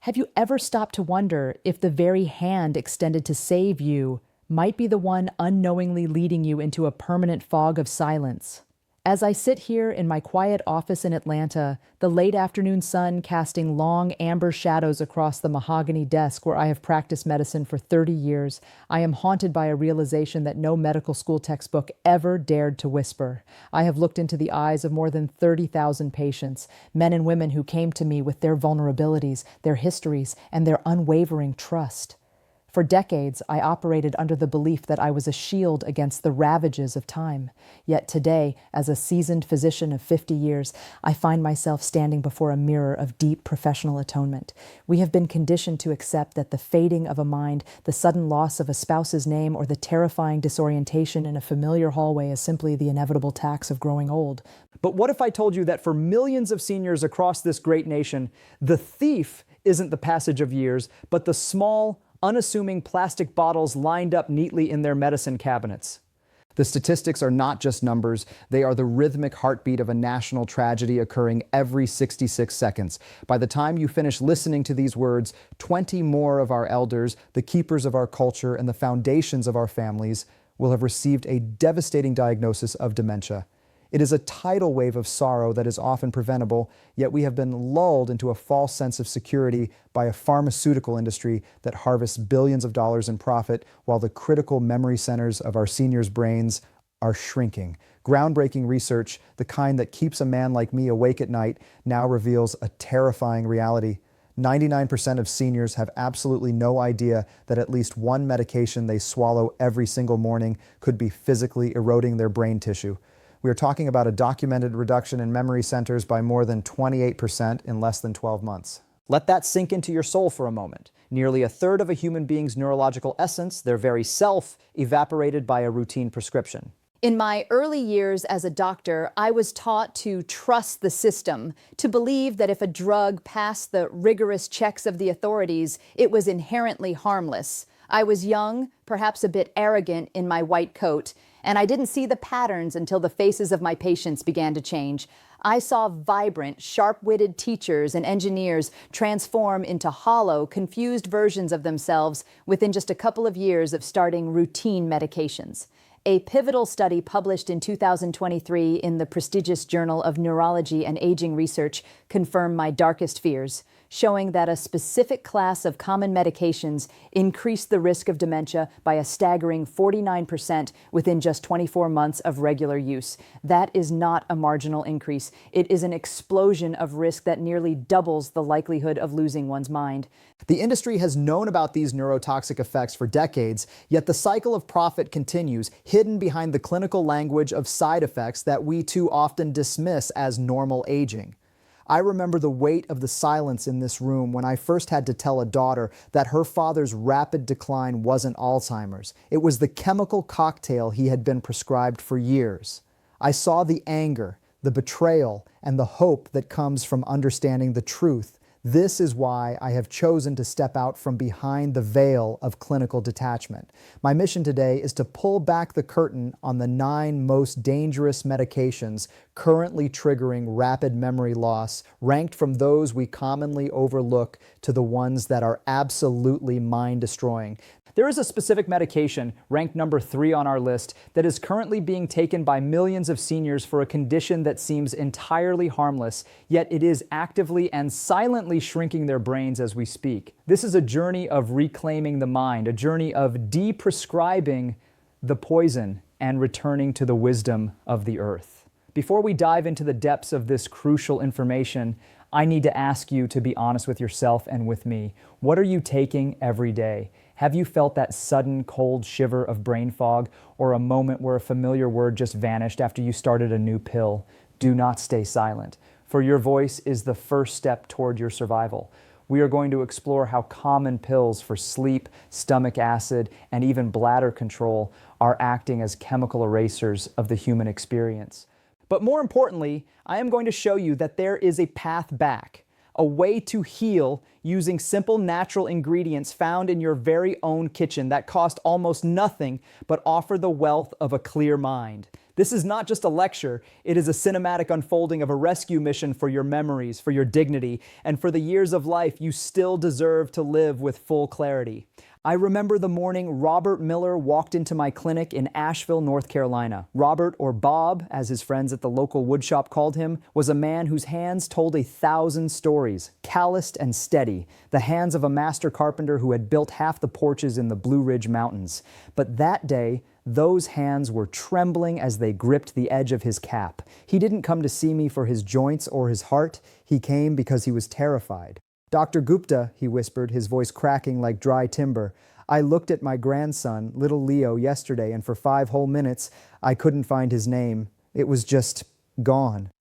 Have you ever stopped to wonder if the very hand extended to save you might be the one unknowingly leading you into a permanent fog of silence? As I sit here in my quiet office in Atlanta, the late afternoon sun casting long amber shadows across the mahogany desk where I have practiced medicine for 30 years, I am haunted by a realization that no medical school textbook ever dared to whisper. I have looked into the eyes of more than 30,000 patients, men and women who came to me with their vulnerabilities, their histories, and their unwavering trust. For decades, I operated under the belief that I was a shield against the ravages of time. Yet today, as a seasoned physician of 50 years, I find myself standing before a mirror of deep professional atonement. We have been conditioned to accept that the fading of a mind, the sudden loss of a spouse's name, or the terrifying disorientation in a familiar hallway is simply the inevitable tax of growing old. But what if I told you that for millions of seniors across this great nation, the thief isn't the passage of years, but the small, unassuming plastic bottles lined up neatly in their medicine cabinets? The statistics are not just numbers, they are the rhythmic heartbeat of a national tragedy occurring every 66 seconds. By the time you finish listening to these words, 20 more of our elders, the keepers of our culture and the foundations of our families, will have received a devastating diagnosis of dementia. It is a tidal wave of sorrow that is often preventable, yet we have been lulled into a false sense of security by a pharmaceutical industry that harvests billions of dollars in profit while the critical memory centers of our seniors' brains are shrinking. Groundbreaking research, the kind that keeps a man like me awake at night, now reveals a terrifying reality. 99% of seniors have absolutely no idea that at least one medication they swallow every single morning could be physically eroding their brain tissue. We are talking about a documented reduction in memory centers by more than 28% in less than 12 months. Let that sink into your soul for a moment. Nearly a third of a human being's neurological essence, their very self, evaporated by a routine prescription. In my early years as a doctor, I was taught to trust the system, to believe that if a drug passed the rigorous checks of the authorities, it was inherently harmless. I was young, perhaps a bit arrogant in my white coat, and I didn't see the patterns until the faces of my patients began to change. I saw vibrant, sharp-witted teachers and engineers transform into hollow, confused versions of themselves within just a couple of years of starting routine medications. A pivotal study published in 2023 in the prestigious Journal of Neurology and Aging Research confirmed my darkest fears, showing that a specific class of common medications increased the risk of dementia by a staggering 49% within just 24 months of regular use. That is not a marginal increase. It is an explosion of risk that nearly doubles the likelihood of losing one's mind. The industry has known about these neurotoxic effects for decades, yet the cycle of profit continues, hidden behind the clinical language of side effects that we too often dismiss as normal aging. I remember the weight of the silence in this room when I first had to tell a daughter that her father's rapid decline wasn't Alzheimer's. It was the chemical cocktail he had been prescribed for years. I saw the anger, the betrayal, and the hope that comes from understanding the truth. This is why I have chosen to step out from behind the veil of clinical detachment. My mission today is to pull back the curtain on the 9 most dangerous medications currently triggering rapid memory loss, ranked from those we commonly overlook to the ones that are absolutely mind-destroying. There is a specific medication, ranked number 3 on our list, that is currently being taken by millions of seniors for a condition that seems entirely harmless, yet it is actively and silently shrinking their brains as we speak. This is a journey of reclaiming the mind, a journey of de-prescribing the poison and returning to the wisdom of the earth. Before we dive into the depths of this crucial information, I need to ask you to be honest with yourself and with me. What are you taking every day? Have you felt that sudden cold shiver of brain fog, or a moment where a familiar word just vanished after you started a new pill? Do not stay silent, for your voice is the first step toward your survival. We are going to explore how common pills for sleep, stomach acid, and even bladder control are acting as chemical erasers of the human experience. But more importantly, I am going to show you that there is a path back. a way to heal using simple natural ingredients found in your very own kitchen that cost almost nothing but offer the wealth of a clear mind. This is not just a lecture, it is a cinematic unfolding of a rescue mission for your memories, for your dignity, and for the years of life you still deserve to live with full clarity. I remember the morning Robert Miller walked into my clinic in Asheville, North Carolina. Robert, or Bob, as his friends at the local woodshop called him, was a man whose hands told 1,000 stories, calloused and steady, the hands of a master carpenter who had built half the porches in the Blue Ridge Mountains. But that day, those hands were trembling as they gripped the edge of his cap. He didn't come to see me for his joints or his heart. He came because he was terrified. "Dr. Gupta," he whispered, his voice cracking like dry timber. "I looked at my grandson, little Leo, yesterday, and for 5 whole minutes, I couldn't find his name. It was just gone."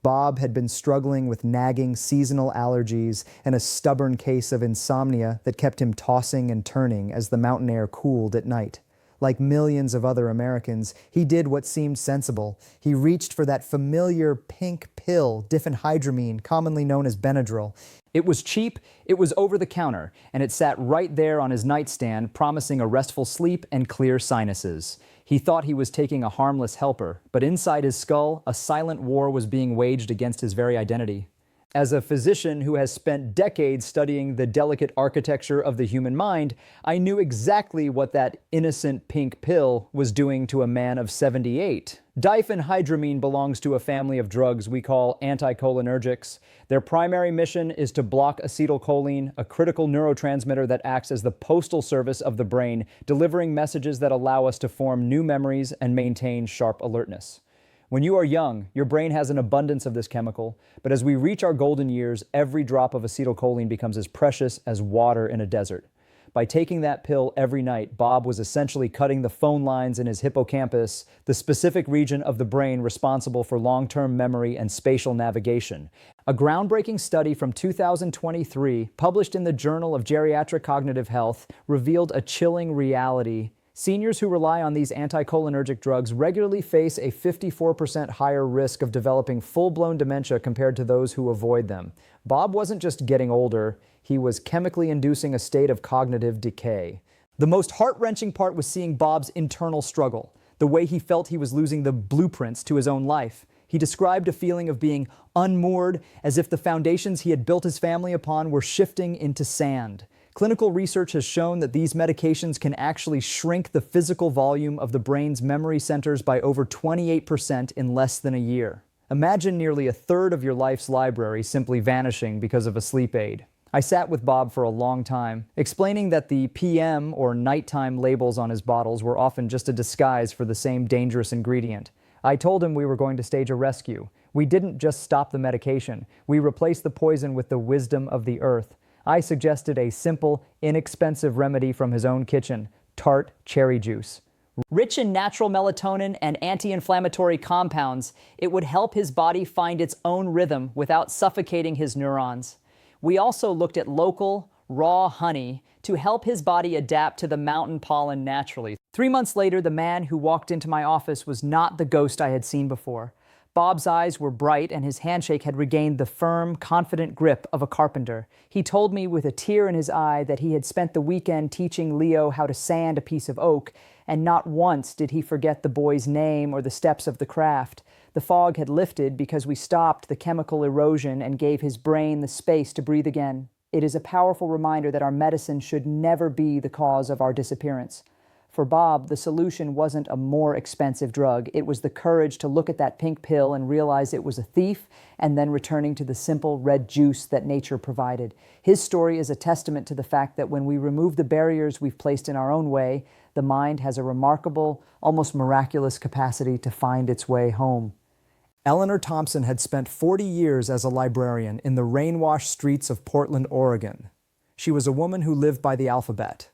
Bob had been struggling with nagging seasonal allergies and a stubborn case of insomnia that kept him tossing and turning as the mountain air cooled at night. Like millions of other Americans, he did what seemed sensible. He reached for that familiar pink pill, diphenhydramine, commonly known as Benadryl. It was cheap, it was over the counter, and it sat right there on his nightstand, promising a restful sleep and clear sinuses. He thought he was taking a harmless helper, but inside his skull, a silent war was being waged against his very identity. As a physician who has spent decades studying the delicate architecture of the human mind, I knew exactly what that innocent pink pill was doing to a man of 78. Diphenhydramine belongs to a family of drugs we call anticholinergics. Their primary mission is to block acetylcholine, a critical neurotransmitter that acts as the postal service of the brain, delivering messages that allow us to form new memories and maintain sharp alertness. When you are young, your brain has an abundance of this chemical, but as we reach our golden years, every drop of acetylcholine becomes as precious as water in a desert. By taking that pill every night, Bob was essentially cutting the phone lines in his hippocampus, the specific region of the brain responsible for long-term memory and spatial navigation. A groundbreaking study from 2023, published in the Journal of Geriatric Cognitive Health, revealed a chilling reality. Seniors who rely on these anticholinergic drugs regularly face a 54% higher risk of developing full-blown dementia compared to those who avoid them. Bob wasn't just getting older, he was chemically inducing a state of cognitive decay. The most heart-wrenching part was seeing Bob's internal struggle, the way he felt he was losing the blueprints to his own life. He described a feeling of being unmoored, as if the foundations he had built his family upon were shifting into sand. Clinical research has shown that these medications can actually shrink the physical volume of the brain's memory centers by over 28% in less than a year. Imagine nearly a third of your life's library simply vanishing because of a sleep aid. I sat with Bob for a long time, explaining that the PM or nighttime labels on his bottles were often just a disguise for the same dangerous ingredient. I told him we were going to stage a rescue. We didn't just stop the medication. We replaced the poison with the wisdom of the earth. I suggested a simple, inexpensive remedy from his own kitchen: tart cherry juice. Rich in natural melatonin and anti-inflammatory compounds, it would help his body find its own rhythm without suffocating his neurons. We also looked at local, raw honey to help his body adapt to the mountain pollen naturally. 3 months later, the man who walked into my office was not the ghost I had seen before. Bob's eyes were bright and his handshake had regained the firm, confident grip of a carpenter. He told me with a tear in his eye that he had spent the weekend teaching Leo how to sand a piece of oak, and not once did he forget the boy's name or the steps of the craft. The fog had lifted because we stopped the chemical erosion and gave his brain the space to breathe again. It is a powerful reminder that our medicine should never be the cause of our disappearance. For Bob, the solution wasn't a more expensive drug. It was the courage to look at that pink pill and realize it was a thief, and then returning to the simple red juice that nature provided. His story is a testament to the fact that when we remove the barriers we've placed in our own way, the mind has a remarkable, almost miraculous capacity to find its way home. Eleanor Thompson had spent 40 years as a librarian in the rain-washed streets of Portland, Oregon. She was a woman who lived by the alphabet.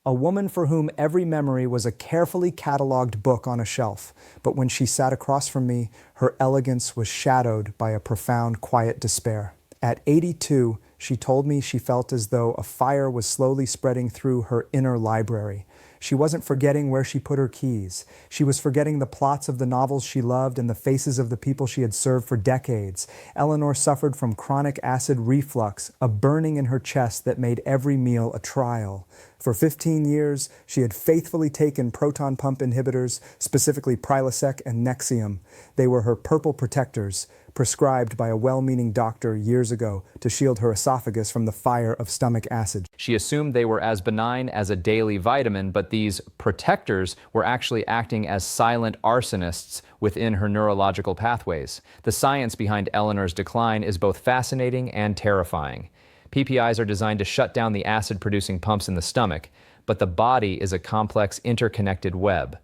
A woman for whom every memory was a carefully cataloged book on a shelf, but when she sat across from me, her elegance was shadowed by a profound, quiet despair. At 82, she told me she felt as though a fire was slowly spreading through her inner library. She wasn't forgetting where she put her keys. She was forgetting the plots of the novels she loved and the faces of the people she had served for decades. Eleanor suffered from chronic acid reflux, a burning in her chest that made every meal a trial. For 15 years, she had faithfully taken proton pump inhibitors, specifically Prilosec and Nexium. They were her purple protectors, prescribed by a well-meaning doctor years ago to shield her esophagus from the fire of stomach acid. She assumed they were as benign as a daily vitamin, but these protectors were actually acting as silent arsonists within her neurological pathways. The science behind Eleanor's decline is both fascinating and terrifying. PPIs are designed to shut down the acid-producing pumps in the stomach, but the body is a complex, interconnected web.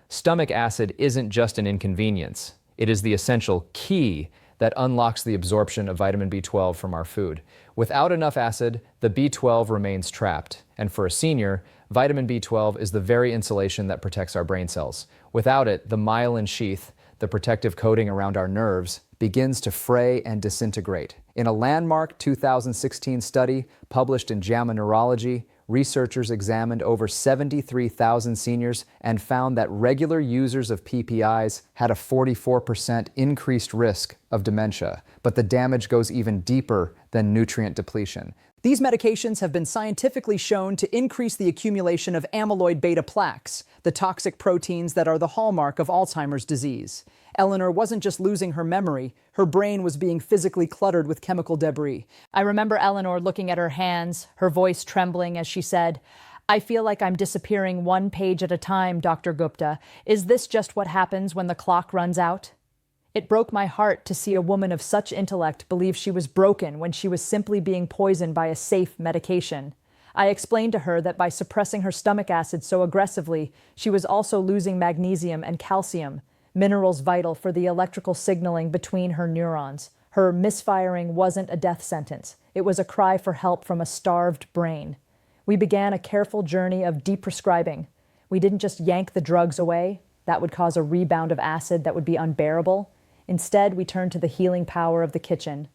Stomach acid isn't just an inconvenience. It is the essential key that unlocks the absorption of vitamin B12 from our food. Without enough acid, the B12 remains trapped. And for a senior, vitamin B12 is the very insulation that protects our brain cells. Without it, the myelin sheath, the protective coating around our nerves, begins to fray and disintegrate. In a landmark 2016 study published in JAMA Neurology, researchers examined over 73,000 seniors and found that regular users of PPIs had a 44% increased risk of dementia. But the damage goes even deeper than nutrient depletion. These medications have been scientifically shown to increase the accumulation of amyloid beta plaques, the toxic proteins that are the hallmark of Alzheimer's disease. Eleanor wasn't just losing her memory, her brain was being physically cluttered with chemical debris. I remember Eleanor looking at her hands, her voice trembling as she said, "I feel like I'm disappearing one page at a time, Dr. Gupta. Is this just what happens when the clock runs out?" It broke my heart to see a woman of such intellect believe she was broken when she was simply being poisoned by a safe medication. I explained to her that by suppressing her stomach acid so aggressively, she was also losing magnesium and calcium, minerals vital for the electrical signaling between her neurons. Her misfiring wasn't a death sentence. It was a cry for help from a starved brain. We began a careful journey of deprescribing. We didn't just yank the drugs away. That would cause a rebound of acid that would be unbearable. Instead, we turned to the healing power of the kitchen.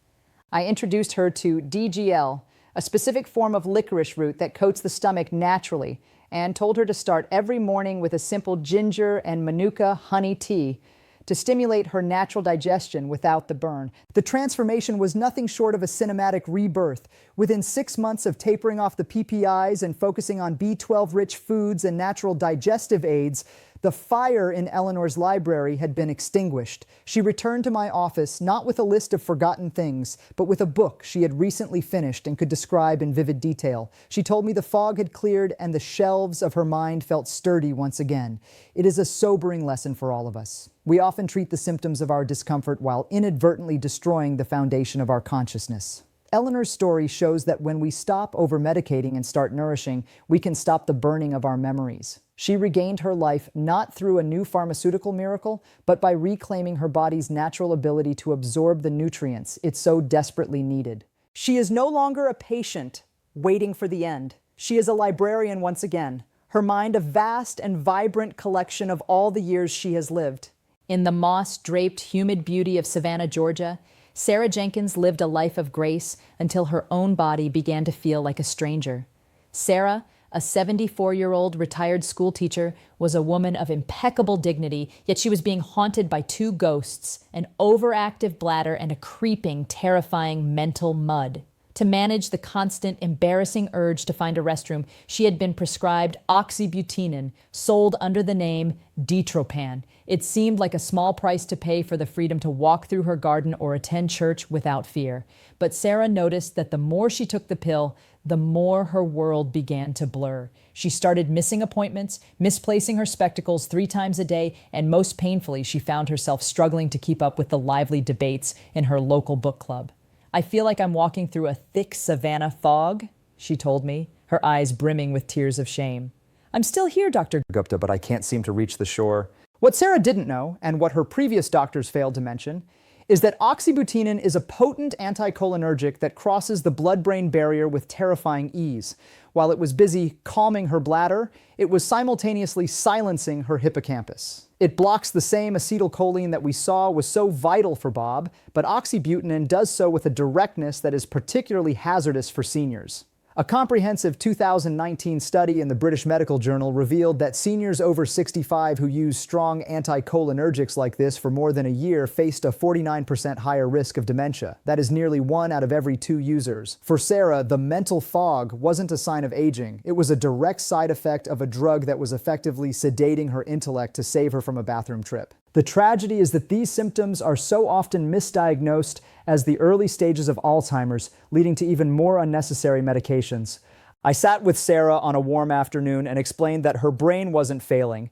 I introduced her to DGL, a specific form of licorice root that coats the stomach naturally, and told her to start every morning with a simple ginger and manuka honey tea to stimulate her natural digestion without the burn. The transformation was nothing short of a cinematic rebirth. Within 6 months of tapering off the PPIs and focusing on B12-rich foods and natural digestive aids, the fire in Eleanor's library had been extinguished. She returned to my office not with a list of forgotten things, but with a book she had recently finished and could describe in vivid detail. She told me the fog had cleared and the shelves of her mind felt sturdy once again. It is a sobering lesson for all of us. We often treat the symptoms of our discomfort while inadvertently destroying the foundation of our consciousness. Eleanor's story shows that when we stop over-medicating and start nourishing, we can stop the burning of our memories. She regained her life not through a new pharmaceutical miracle, but by reclaiming her body's natural ability to absorb the nutrients it so desperately needed. She is no longer a patient waiting for the end. She is a librarian once again, her mind a vast and vibrant collection of all the years she has lived. In the moss-draped, humid beauty of Savannah, Georgia, Sarah Jenkins lived a life of grace until her own body began to feel like a stranger. Sarah, a 74-year-old retired school teacher, was a woman of impeccable dignity, yet she was being haunted by two ghosts, an overactive bladder and a creeping, terrifying mental mud. To manage the constant, embarrassing urge to find a restroom, she had been prescribed oxybutynin, sold under the name Detropan. It seemed like a small price to pay for the freedom to walk through her garden or attend church without fear. But Sarah noticed that the more she took the pill, the more her world began to blur. She started missing appointments, misplacing her spectacles 3 times a day, and most painfully, she found herself struggling to keep up with the lively debates in her local book club. "I feel like I'm walking through a thick Savannah fog," she told me, her eyes brimming with tears of shame. "I'm still here, Dr. Gupta, but I can't seem to reach the shore." What Sarah didn't know, and what her previous doctors failed to mention, is that oxybutynin is a potent anticholinergic that crosses the blood-brain barrier with terrifying ease. While it was busy calming her bladder, it was simultaneously silencing her hippocampus. It blocks the same acetylcholine that we saw was so vital for Bob, but oxybutynin does so with a directness that is particularly hazardous for seniors. A comprehensive 2019 study in the British Medical Journal revealed that seniors over 65 who use strong anticholinergics like this for more than a year faced a 49% higher risk of dementia. That is nearly 1 out of every 2 users. For Sarah, the mental fog wasn't a sign of aging. It was a direct side effect of a drug that was effectively sedating her intellect to save her from a bathroom trip. The tragedy is that these symptoms are so often misdiagnosed as the early stages of Alzheimer's, leading to even more unnecessary medications. I sat with Sarah on a warm afternoon and explained that her brain wasn't failing.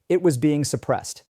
It was being suppressed.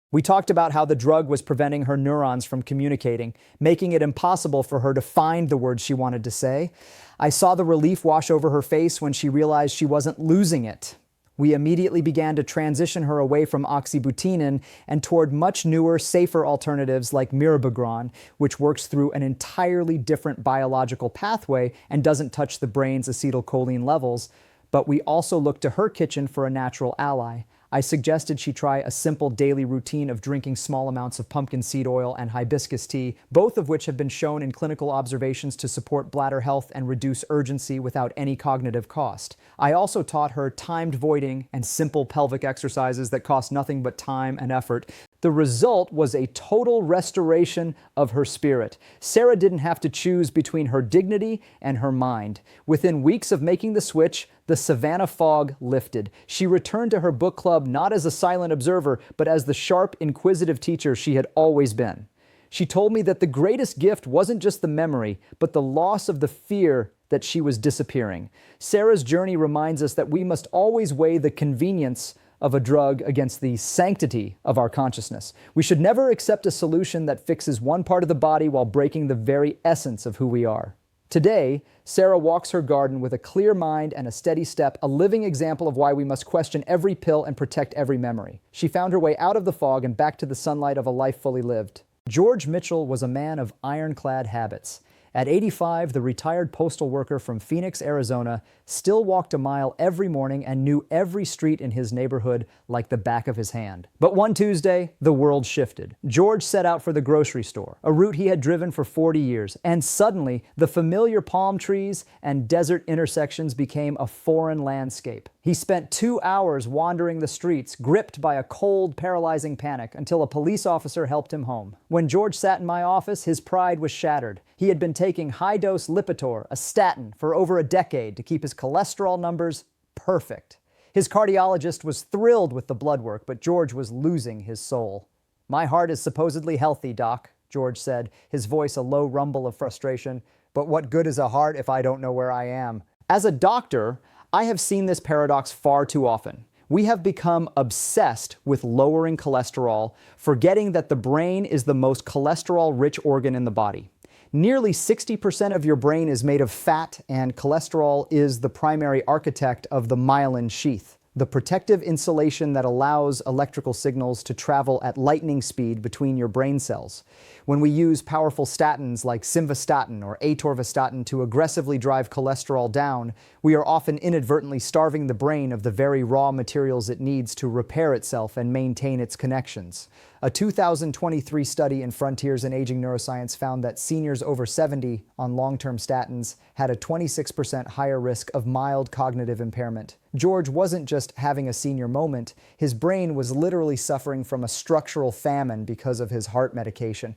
We talked about how the drug was preventing her neurons from communicating, making it impossible for her to find the words she wanted to say. I saw the relief wash over her face when she realized she wasn't losing it. We immediately began to transition her away from oxybutynin and toward much newer, safer alternatives like mirabegron, which works through an entirely different biological pathway and doesn't touch the brain's acetylcholine levels. But we also looked to her kitchen for a natural ally. I suggested she try a simple daily routine of drinking small amounts of pumpkin seed oil and hibiscus tea, both of which have been shown in clinical observations to support bladder health and reduce urgency without any cognitive cost. I also taught her timed voiding and simple pelvic exercises that cost nothing but time and effort. The result was a total restoration of her spirit. Sarah didn't have to choose between her dignity and her mind. Within weeks of making the switch, the Savannah fog lifted. She returned to her book club not as a silent observer, but as the sharp, inquisitive teacher she had always been. She told me that the greatest gift wasn't just the memory, but the loss of the fear that she was disappearing. Sarah's journey reminds us that we must always weigh the convenience of a drug against the sanctity of our consciousness. We should never accept a solution that fixes one part of the body while breaking the very essence of who we are. Today, Sarah walks her garden with a clear mind and a steady step, a living example of why we must question every pill and protect every memory. She found her way out of the fog and back to the sunlight of a life fully lived. George Mitchell was a man of ironclad habits. At 85, the retired postal worker from Phoenix, Arizona, still walked a mile every morning and knew every street in his neighborhood like the back of his hand. But one Tuesday, the world shifted. George set out for the grocery store, a route he had driven for 40 years, and suddenly the familiar palm trees and desert intersections became a foreign landscape. He spent 2 hours wandering the streets, gripped by a cold, paralyzing panic, until a police officer helped him home. When George sat in my office, his pride was shattered. He had been taking high-dose Lipitor, a statin, for over a decade to keep his cholesterol numbers perfect. His cardiologist was thrilled with the blood work, but George was losing his soul. "My heart is supposedly healthy, Doc," George said, his voice a low rumble of frustration. "But what good is a heart if I don't know where I am?" As a doctor, I have seen this paradox far too often. We have become obsessed with lowering cholesterol, forgetting that the brain is the most cholesterol-rich organ in the body. Nearly 60% of your brain is made of fat, and cholesterol is the primary architect of the myelin sheath, the protective insulation that allows electrical signals to travel at lightning speed between your brain cells. When we use powerful statins like simvastatin or atorvastatin to aggressively drive cholesterol down, we are often inadvertently starving the brain of the very raw materials it needs to repair itself and maintain its connections. A 2023 study in Frontiers in Aging Neuroscience found that seniors over 70 on long-term statins had a 26% higher risk of mild cognitive impairment. George wasn't just having a senior moment, his brain was literally suffering from a structural famine because of his heart medication.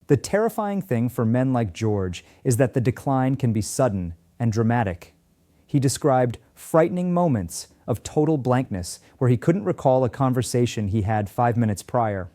The terrifying thing for men like George is that the decline can be sudden and dramatic. He described frightening moments of total blankness where he couldn't recall a conversation he had 5 minutes prior.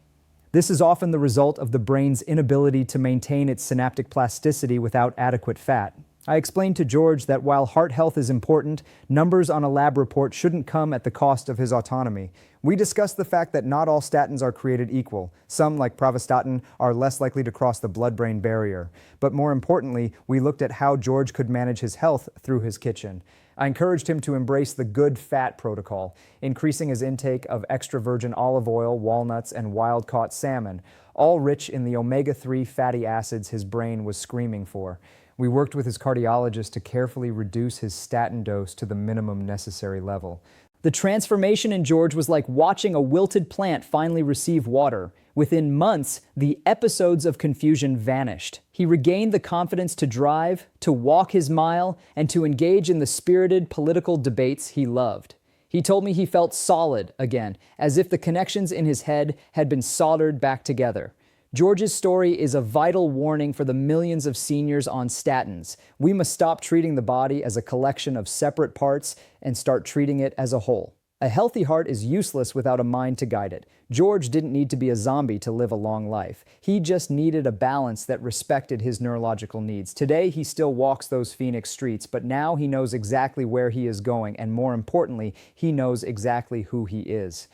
This is often the result of the brain's inability to maintain its synaptic plasticity without adequate fat. I explained to George that while heart health is important, numbers on a lab report shouldn't come at the cost of his autonomy. We discussed the fact that not all statins are created equal. Some, like pravastatin, are less likely to cross the blood-brain barrier. But more importantly, we looked at how George could manage his health through his kitchen. I encouraged him to embrace the good fat protocol, increasing his intake of extra virgin olive oil, walnuts, and wild-caught salmon, all rich in the omega-3 fatty acids his brain was screaming for. We worked with his cardiologist to carefully reduce his statin dose to the minimum necessary level. The transformation in George was like watching a wilted plant finally receive water. Within months, the episodes of confusion vanished. He regained the confidence to drive, to walk his mile, and to engage in the spirited political debates he loved. He told me he felt solid again, as if the connections in his head had been soldered back together. George's story is a vital warning for the millions of seniors on statins. We must stop treating the body as a collection of separate parts and start treating it as a whole. A healthy heart is useless without a mind to guide it. George didn't need to be a zombie to live a long life. He just needed a balance that respected his neurological needs. Today, he still walks those Phoenix streets, but now he knows exactly where he is going, and more importantly, he knows exactly who he is.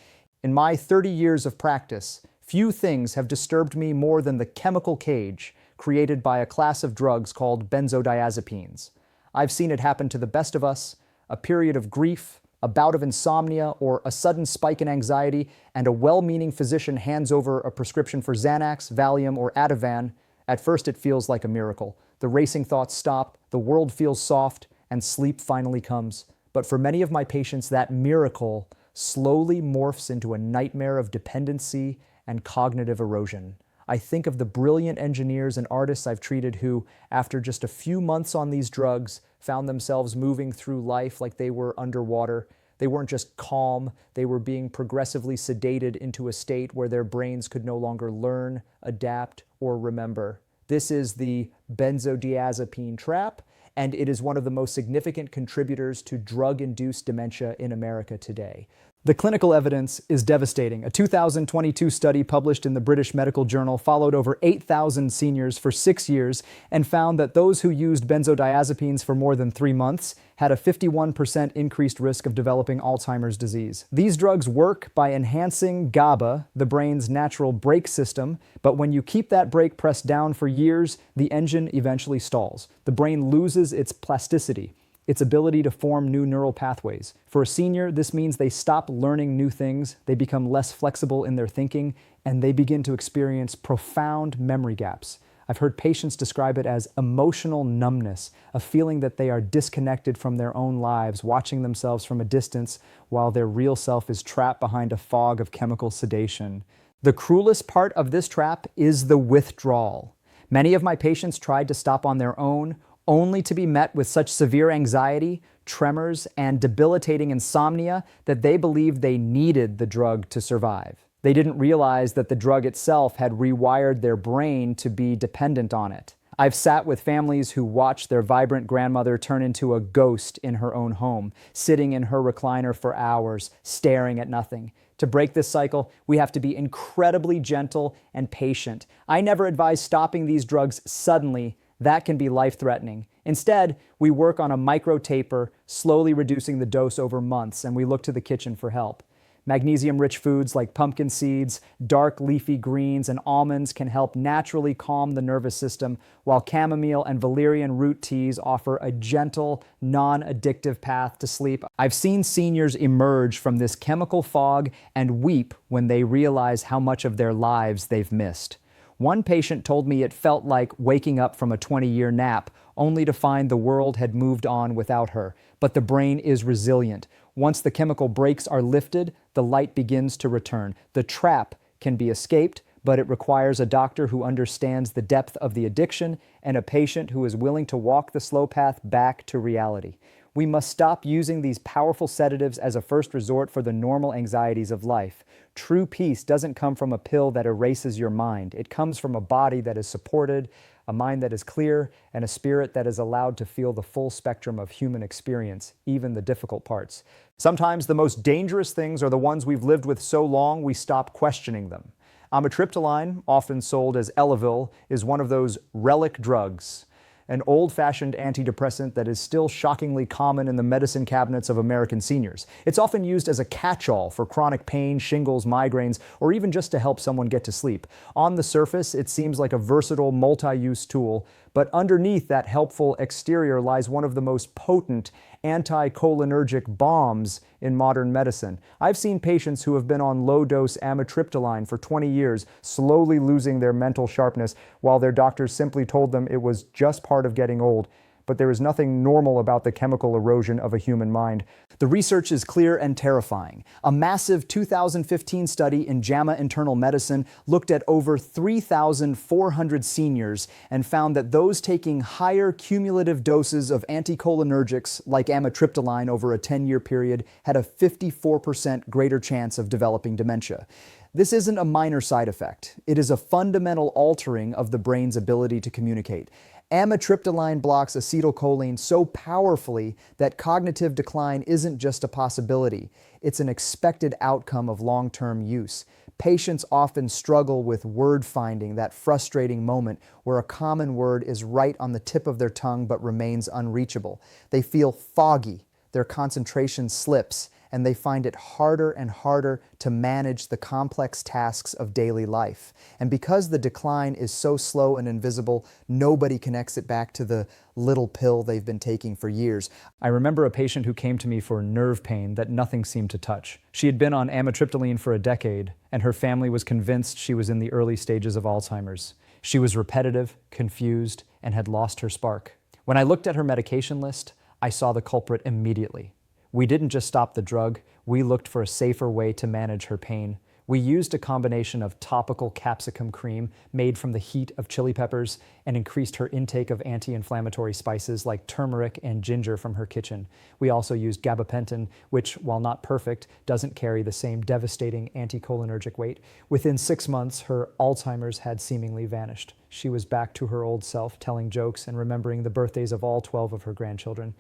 In my 30 years of practice, few things have disturbed me more than the chemical cage created by a class of drugs called benzodiazepines. I've seen it happen to the best of us, a period of grief, a bout of insomnia, or a sudden spike in anxiety, and a well-meaning physician hands over a prescription for Xanax, Valium, or Ativan. At first, it feels like a miracle. The racing thoughts stop, the world feels soft, and sleep finally comes. But for many of my patients, that miracle slowly morphs into a nightmare of dependency and cognitive erosion. I think of the brilliant engineers and artists I've treated who, after just a few months on these drugs, found themselves moving through life like they were underwater. They weren't just calm, they were being progressively sedated into a state where their brains could no longer learn, adapt, or remember. This is the benzodiazepine trap, and it is one of the most significant contributors to drug-induced dementia in America today. The clinical evidence is devastating. A 2022 study published in the British Medical Journal followed over 8,000 seniors for 6 years and found that those who used benzodiazepines for more than 3 months had a 51% increased risk of developing Alzheimer's disease. These drugs work by enhancing GABA, the brain's natural brake system, but when you keep that brake pressed down for years, the engine eventually stalls. The brain loses its plasticity, its ability to form new neural pathways. For a senior, this means they stop learning new things, they become less flexible in their thinking, and they begin to experience profound memory gaps. I've heard patients describe it as emotional numbness, a feeling that they are disconnected from their own lives, watching themselves from a distance while their real self is trapped behind a fog of chemical sedation. The cruelest part of this trap is the withdrawal. Many of my patients tried to stop on their own, only to be met with such severe anxiety, tremors, and debilitating insomnia that they believed they needed the drug to survive. They didn't realize that the drug itself had rewired their brain to be dependent on it. I've sat with families who watched their vibrant grandmother turn into a ghost in her own home, sitting in her recliner for hours, staring at nothing. To break this cycle, we have to be incredibly gentle and patient. I never advise stopping these drugs suddenly. That can be life-threatening. Instead, we work on a micro-taper, slowly reducing the dose over months, and we look to the kitchen for help. Magnesium-rich foods like pumpkin seeds, dark leafy greens, and almonds can help naturally calm the nervous system, while chamomile and valerian root teas offer a gentle, non-addictive path to sleep. I've seen seniors emerge from this chemical fog and weep when they realize how much of their lives they've missed. One patient told me it felt like waking up from a 20-year nap, only to find the world had moved on without her. But the brain is resilient. Once the chemical brakes are lifted, the light begins to return. The trap can be escaped, but it requires a doctor who understands the depth of the addiction and a patient who is willing to walk the slow path back to reality. We must stop using these powerful sedatives as a first resort for the normal anxieties of life. True peace doesn't come from a pill that erases your mind. It comes from a body that is supported, a mind that is clear, and a spirit that is allowed to feel the full spectrum of human experience, even the difficult parts. Sometimes the most dangerous things are the ones we've lived with so long we stop questioning them. Amitriptyline, often sold as Elavil, is one of those relic drugs, an old-fashioned antidepressant that is still shockingly common in the medicine cabinets of American seniors. It's often used as a catch-all for chronic pain, shingles, migraines, or even just to help someone get to sleep. On the surface, it seems like a versatile, multi-use tool, but underneath that helpful exterior lies one of the most potent anticholinergic bombs in modern medicine. I've seen patients who have been on low-dose amitriptyline for 20 years slowly losing their mental sharpness while their doctors simply told them it was just part of getting old. but there is nothing normal about the chemical erosion of a human mind. The research is clear and terrifying. A massive 2015 study in JAMA Internal Medicine looked at over 3,400 seniors and found that those taking higher cumulative doses of anticholinergics like amitriptyline over a 10-year period had a 54% greater chance of developing dementia. This isn't a minor side effect. It is a fundamental altering of the brain's ability to communicate. Amitriptyline blocks acetylcholine so powerfully that cognitive decline isn't just a possibility. It's an expected outcome of long-term use. Patients often struggle with word finding, that frustrating moment where a common word is right on the tip of their tongue but remains unreachable. They feel foggy, their concentration slips, and they find it harder and harder to manage the complex tasks of daily life. And because the decline is so slow and invisible, nobody connects it back to the little pill they've been taking for years. I remember a patient who came to me for nerve pain that nothing seemed to touch. She had been on amitriptyline for a decade, and her family was convinced she was in the early stages of Alzheimer's. She was repetitive, confused, and had lost her spark. When I looked at her medication list, I saw the culprit immediately. We didn't just stop the drug, we looked for a safer way to manage her pain. We used a combination of topical capsicum cream made from the heat of chili peppers and increased her intake of anti-inflammatory spices like turmeric and ginger from her kitchen. We also used gabapentin, which, while not perfect, doesn't carry the same devastating anticholinergic weight. Within 6 months, her Alzheimer's had seemingly vanished. She was back to her old self, telling jokes and remembering the birthdays of all 12 of her grandchildren.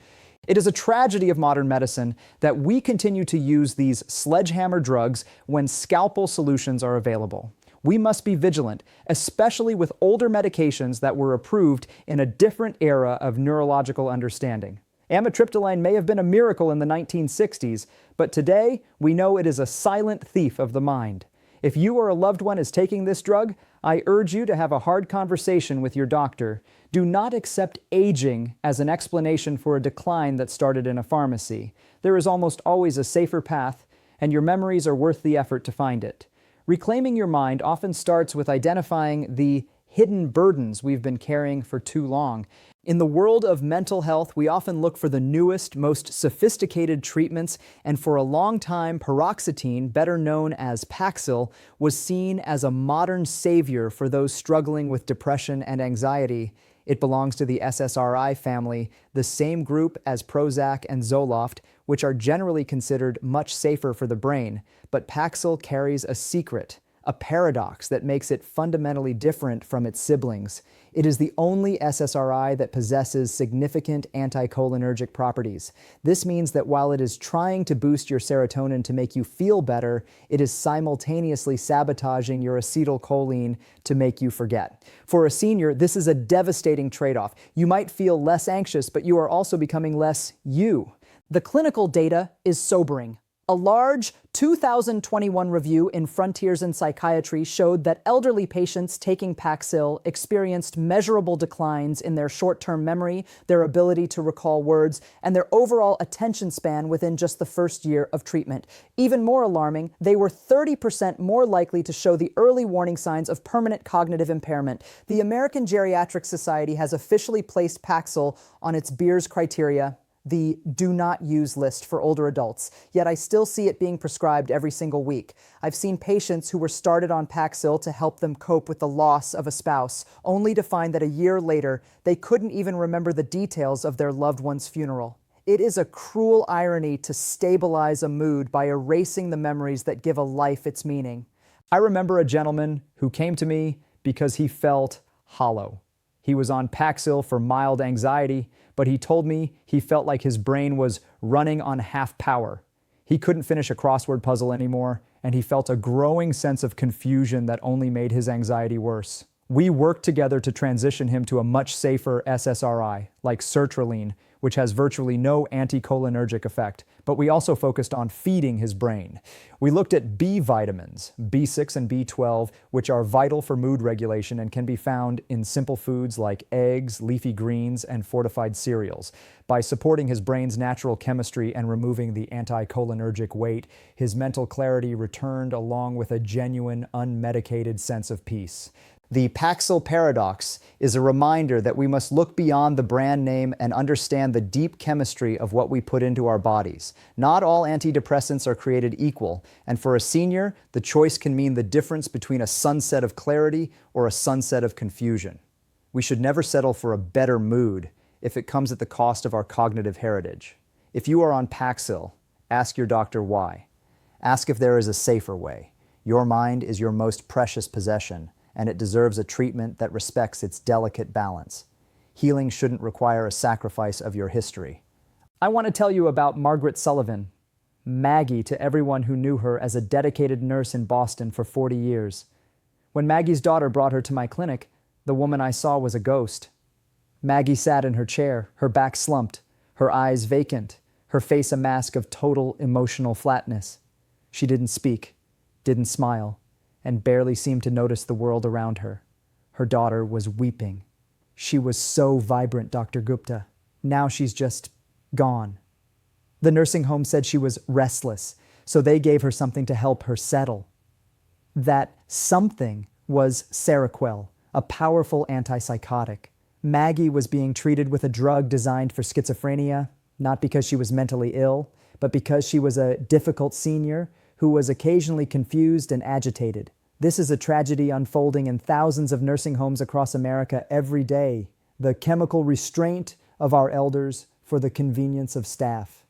It is a tragedy of modern medicine that we continue to use these sledgehammer drugs when scalpel solutions are available. We must be vigilant, especially with older medications that were approved in a different era of neurological understanding. Amitriptyline may have been a miracle in the 1960s, but today we know it is a silent thief of the mind. If you or a loved one is taking this drug, I urge you to have a hard conversation with your doctor. Do not accept aging as an explanation for a decline that started in a pharmacy. There is almost always a safer path, and your memories are worth the effort to find it. Reclaiming your mind often starts with identifying the hidden burdens we've been carrying for too long. In the world of mental health, we often look for the newest, most sophisticated treatments, and for a long time, paroxetine, better known as Paxil, was seen as a modern savior for those struggling with depression and anxiety. It belongs to the SSRI family, the same group as Prozac and Zoloft, which are generally considered much safer for the brain. But Paxil carries a secret, a paradox that makes it fundamentally different from its siblings. It is the only SSRI that possesses significant anticholinergic properties. This means that while it is trying to boost your serotonin to make you feel better, it is simultaneously sabotaging your acetylcholine to make you forget. For a senior, this is a devastating trade-off. You might feel less anxious, but you are also becoming less you. The clinical data is sobering. A large 2021 review in Frontiers in Psychiatry showed that elderly patients taking Paxil experienced measurable declines in their short-term memory, their ability to recall words, and their overall attention span within just the first year of treatment. Even more alarming, they were 30% more likely to show the early warning signs of permanent cognitive impairment. The American Geriatric Society has officially placed Paxil on its Beers criteria, the do not use list for older adults, yet I still see it being prescribed every single week. I've seen patients who were started on Paxil to help them cope with the loss of a spouse, only to find that a year later, they couldn't even remember the details of their loved one's funeral. It is a cruel irony to stabilize a mood by erasing the memories that give a life its meaning. I remember a gentleman who came to me because he felt hollow. He was on Paxil for mild anxiety, but he told me he felt like his brain was running on half power. He couldn't finish a crossword puzzle anymore, and he felt a growing sense of confusion that only made his anxiety worse. We worked together to transition him to a much safer SSRI, like sertraline, which has virtually no anticholinergic effect, but we also focused on feeding his brain. We looked at B vitamins, B6 and B12, which are vital for mood regulation and can be found in simple foods like eggs, leafy greens, and fortified cereals. By supporting his brain's natural chemistry and removing the anticholinergic weight, his mental clarity returned along with a genuine, unmedicated sense of peace. The Paxil paradox is a reminder that we must look beyond the brand name and understand the deep chemistry of what we put into our bodies. Not all antidepressants are created equal, and for a senior, the choice can mean the difference between a sunset of clarity or a sunset of confusion. We should never settle for a better mood if it comes at the cost of our cognitive heritage. If you are on Paxil, ask your doctor why. Ask if there is a safer way. Your mind is your most precious possession, and it deserves a treatment that respects its delicate balance. Healing shouldn't require a sacrifice of your history. I want to tell you about Margaret Sullivan, Maggie to everyone who knew her as a dedicated nurse in Boston for 40 years. When Maggie's daughter brought her to my clinic, the woman I saw was a ghost. Maggie sat in her chair, her back slumped, her eyes vacant, her face a mask of total emotional flatness. She didn't speak, didn't smile, and barely seemed to notice the world around her. Her daughter was weeping. She was so vibrant, Dr. Gupta. Now she's just gone. The nursing home said she was restless, so they gave her something to help her settle. That something was Seroquel, a powerful antipsychotic. Maggie was being treated with a drug designed for schizophrenia, not because she was mentally ill, but because she was a difficult senior who was occasionally confused and agitated. This is a tragedy unfolding in thousands of nursing homes across America every day. The chemical restraint of our elders for the convenience of staff.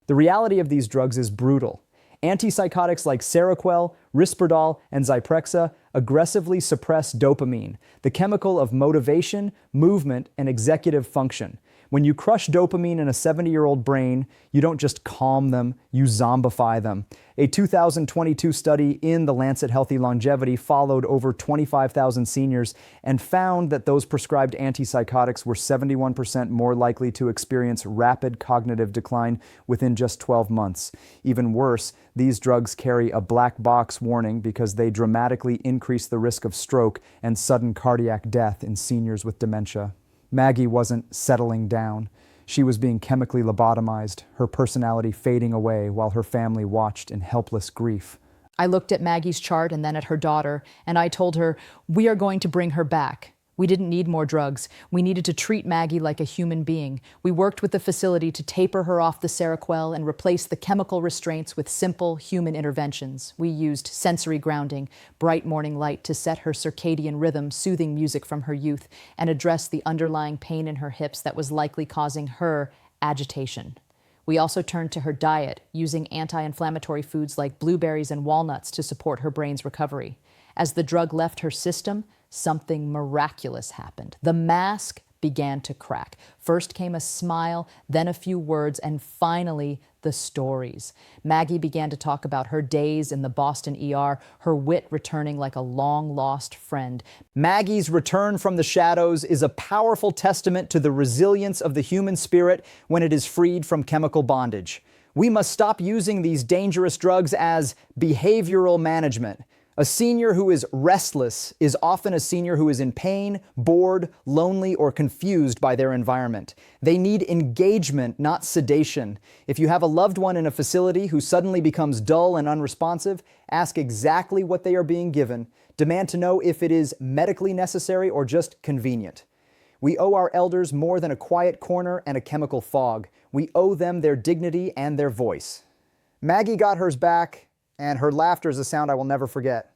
The reality of these drugs is brutal. Antipsychotics like Seroquel, Risperdal, and Zyprexa aggressively suppress dopamine, the chemical of motivation, movement, and executive function. When you crush dopamine in a 70-year-old brain, you don't just calm them, you zombify them. A 2022 study in The Lancet Healthy Longevity followed over 25,000 seniors and found that those prescribed antipsychotics were 71% more likely to experience rapid cognitive decline within just 12 months. Even worse, these drugs carry a black box warning because they dramatically increase the risk of stroke and sudden cardiac death in seniors with dementia. Maggie wasn't settling down. She was being chemically lobotomized, her personality fading away while her family watched in helpless grief. I looked at Maggie's chart and then at her daughter, and I told her, we are going to bring her back. We didn't need more drugs. We needed to treat Maggie like a human being. We worked with the facility to taper her off the Seroquel and replace the chemical restraints with simple human interventions. We used sensory grounding, bright morning light to set her circadian rhythm, soothing music from her youth, and address the underlying pain in her hips that was likely causing her agitation. We also turned to her diet, using anti-inflammatory foods like blueberries and walnuts to support her brain's recovery. As the drug left her system, something miraculous happened. The mask began to crack. First came a smile, then a few words, and finally the stories. Maggie began to talk about her days in the Boston ER, her wit returning like a long-lost friend. Maggie's return from the shadows is a powerful testament to the resilience of the human spirit when it is freed from chemical bondage. We must stop using these dangerous drugs as behavioral management. A senior who is restless is often a senior who is in pain, bored, lonely, or confused by their environment. They need engagement, not sedation. If you have a loved one in a facility who suddenly becomes dull and unresponsive, ask exactly what they are being given. Demand to know if it is medically necessary or just convenient. We owe our elders more than a quiet corner and a chemical fog. We owe them their dignity and their voice. Maggie got hers back, and her laughter is a sound I will never forget.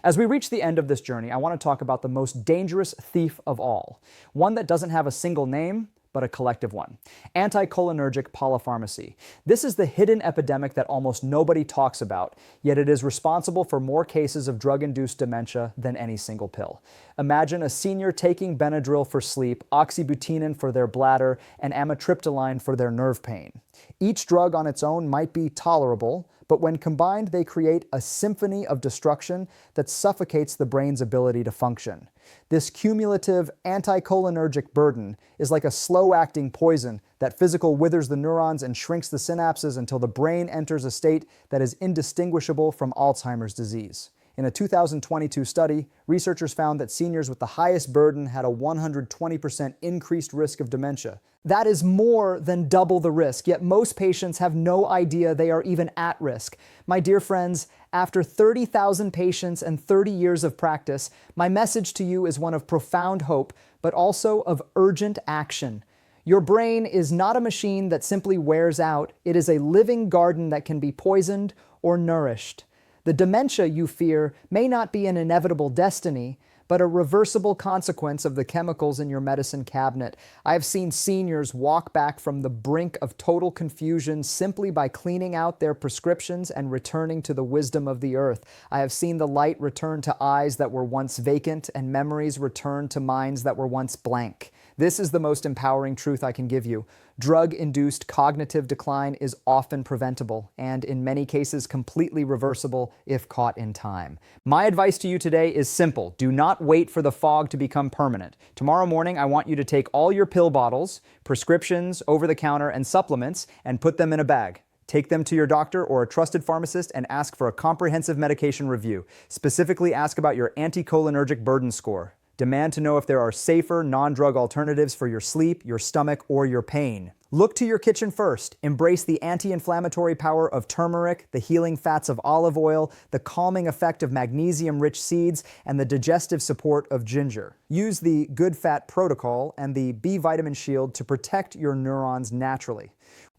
As we reach the end of this journey, I want to talk about the most dangerous thief of all, one that doesn't have a single name, but a collective one. Anticholinergic polypharmacy. This is the hidden epidemic that almost nobody talks about, yet it is responsible for more cases of drug-induced dementia than any single pill. Imagine a senior taking Benadryl for sleep, oxybutynin for their bladder, and amitriptyline for their nerve pain. Each drug on its own might be tolerable, but when combined, they create a symphony of destruction that suffocates the brain's ability to function. This cumulative anticholinergic burden is like a slow-acting poison that physical withers the neurons and shrinks the synapses until the brain enters a state that is indistinguishable from Alzheimer's disease. In a 2022 study, researchers found that seniors with the highest burden had a 120% increased risk of dementia. That is more than double the risk, yet most patients have no idea they are even at risk. My dear friends, after 30,000 patients and 30 years of practice, my message to you is one of profound hope, but also of urgent action. Your brain is not a machine that simply wears out. It is a living garden that can be poisoned or nourished. The dementia you fear may not be an inevitable destiny, but a reversible consequence of the chemicals in your medicine cabinet. I have seen seniors walk back from the brink of total confusion simply by cleaning out their prescriptions and returning to the wisdom of the earth. I have seen the light return to eyes that were once vacant and memories return to minds that were once blank. This is the most empowering truth I can give you. Drug-induced cognitive decline is often preventable and in many cases completely reversible if caught in time. My advice to you today is simple. Do not wait for the fog to become permanent. Tomorrow morning, I want you to take all your pill bottles, prescriptions, over-the-counter, and supplements and put them in a bag. Take them to your doctor or a trusted pharmacist and ask for a comprehensive medication review. Specifically, ask about your anticholinergic burden score. Demand to know if there are safer, non-drug alternatives for your sleep, your stomach, or your pain. Look to your kitchen first. Embrace the anti-inflammatory power of turmeric, the healing fats of olive oil, the calming effect of magnesium-rich seeds, and the digestive support of ginger. Use the Good Fat Protocol and the B Vitamin Shield to protect your neurons naturally.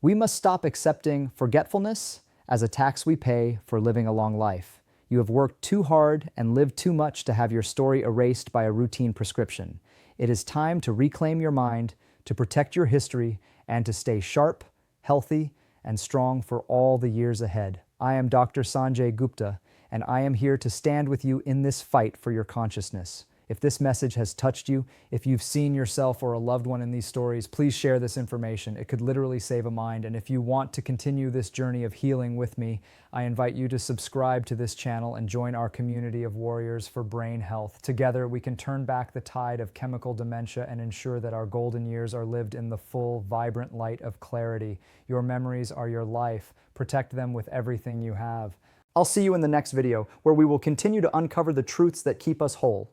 We must stop accepting forgetfulness as a tax we pay for living a long life. You have worked too hard and lived too much to have your story erased by a routine prescription. It is time to reclaim your mind, to protect your history, and to stay sharp, healthy, and strong for all the years ahead. I am Dr. Sanjay Gupta, and I am here to stand with you in this fight for your consciousness. If this message has touched you, if you've seen yourself or a loved one in these stories, please share this information. It could literally save a mind. And if you want to continue this journey of healing with me, I invite you to subscribe to this channel and join our community of warriors for brain health. Together, we can turn back the tide of chemical dementia and ensure that our golden years are lived in the full, vibrant light of clarity. Your memories are your life. Protect them with everything you have. I'll see you in the next video, where we will continue to uncover the truths that keep us whole.